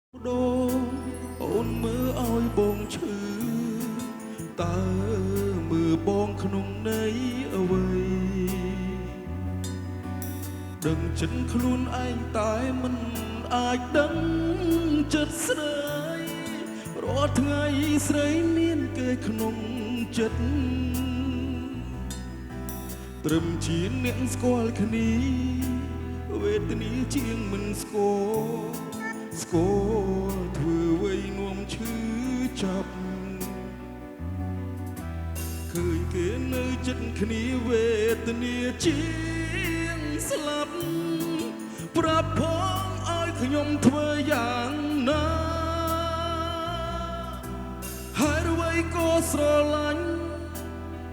ដូងអូនមើលឲ្យបងឈឺតើមើលបងក្នុងន័យអ្វីដឹងចិត្តខ្លួនឯងតែមិនអាចដឹងចិត្តស្រីរាល់ថ្ងៃស្រីមានគេក្នុងចិត្តត្រឹមជាអ្នកស្គាល់គ្នាវេទនាជាងមិនស្គាល់ធ្វើអ្វីនាំឈឺចាប់ឃើញគេនៅចិត្តគ្នាវេទនាជាងស្លាប់ប្រាប់ផងឲ្យខ្ញុំធ្វើយ៉ាងណាហើយអ្វីក៏ស្រឡាញ់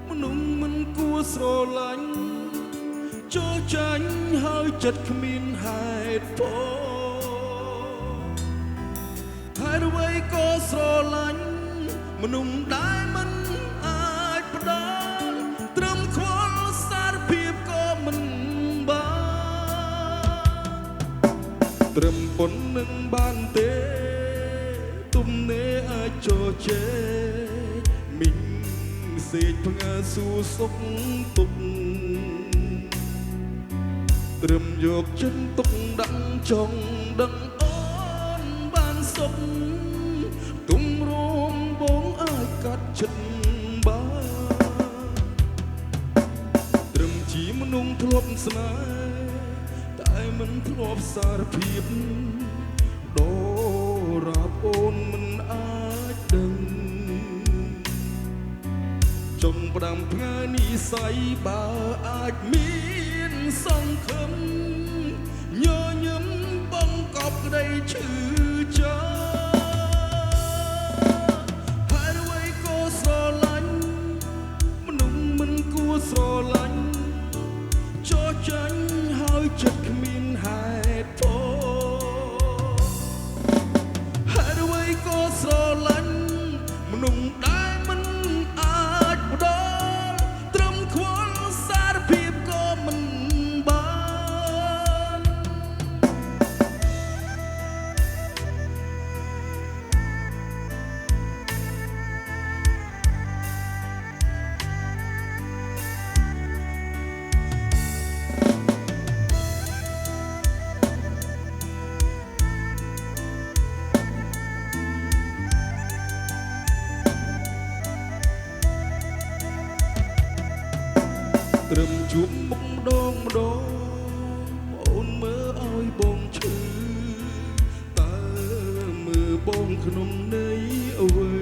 មនុស្សមិនគួរស្រឡាញ់ចូលចាញ់ហើយចិត្តគ្មានហេតុផលហើយអ្វីក៏ស្រឡាញ់មនុស្សដែលមិនអាចផ្ដល់ត្រឹមខ្វល់សារភាពក៏មិនបានត្រឹមប៉ុណ្្នឹងបានទេទំនេរអាចចោជែមីងសេកផ្ងាសួរសុខទុក្ខត្រឹមយកចិត្តទុកដាក់ចង់ដឹងអូនបានសុខទុំរួមបងអាចកាត់ចិត្តបានត្រឹមជាមនុស្សធ្លាប់ស្នេហ៍តែមិនធ្លាប់សារភាពដរាបអូនមិនអាចដឹងចង់ផ្ដាំផ្ញើនិស័យបើអាចមានសង្ឃឹមញញឹមបងកប់ក្តីឈឺចាប់ហើយអ្វីក៏ស្រឡាញ់មនុស្សមិនគួរស្រឡាញ់ចោះចាញ់ហើយចិត្តគ្មានហេតុផលហើយអ្វីក៏ស្រឡាញ់មនុស្សដែលមិនអាចផ្ដល់ត្រឹមខ្វល់សារភាពក៏មិនបានត្រឹមជួបមុខម្ដងអូនមើលឲ្យបងឈឺតើមើលបងក្នុងន័យអ្វី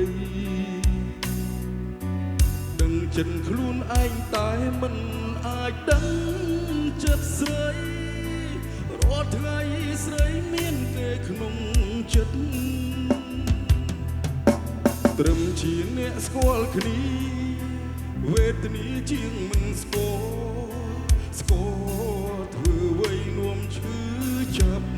ដឹងចិត្តខ្លួនឯងតែមិនអាចដឹងចិត្តស្រីរាល់ថ្ងៃស្រីមានគេក្នុងចិត្តត្រឹមជាអ្នកស្គាល់គ្នាវេទនាជាងមិនស្គាល់ធ្វើអ្វីនាំឈឺចាប់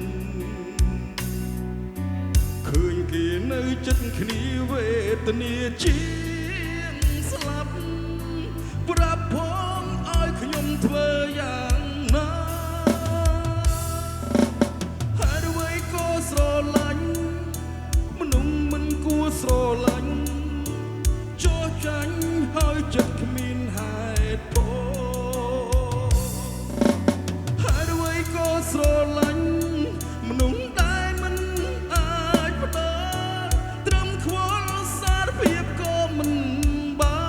ឃើញគេនៅចិត្តគ្នាវេទនាជាងស្លាប់ប្រាប់ផងឲ្យខ្ញុំធ្វើយ៉ាងណាហើយអ្វីក៏ស្រឡាញ់មនុស្សមិនគួរស្រឡាញ់ចោះចាញ់ហើយចិត្តគ្មានហេតុផលហើយអ្វីក៏ស្រឡាញ់មនុស្សដែលមិនអាចផ្ដល់ត្រឹមខ្វល់សារភាពក៏មិនបា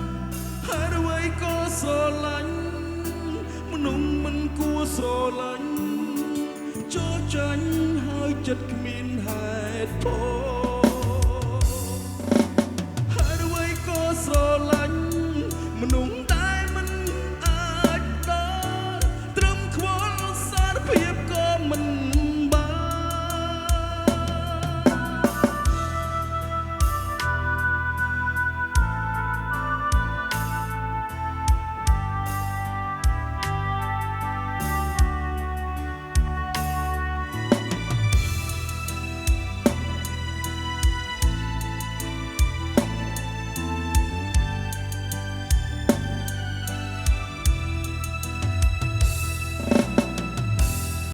នហើយអ្វីក៏ស្រឡាញ់មនុស្សមិនគួរស្រឡាញ់ចោះចាញ់ហើយចិត្តគ្មានហេតុផល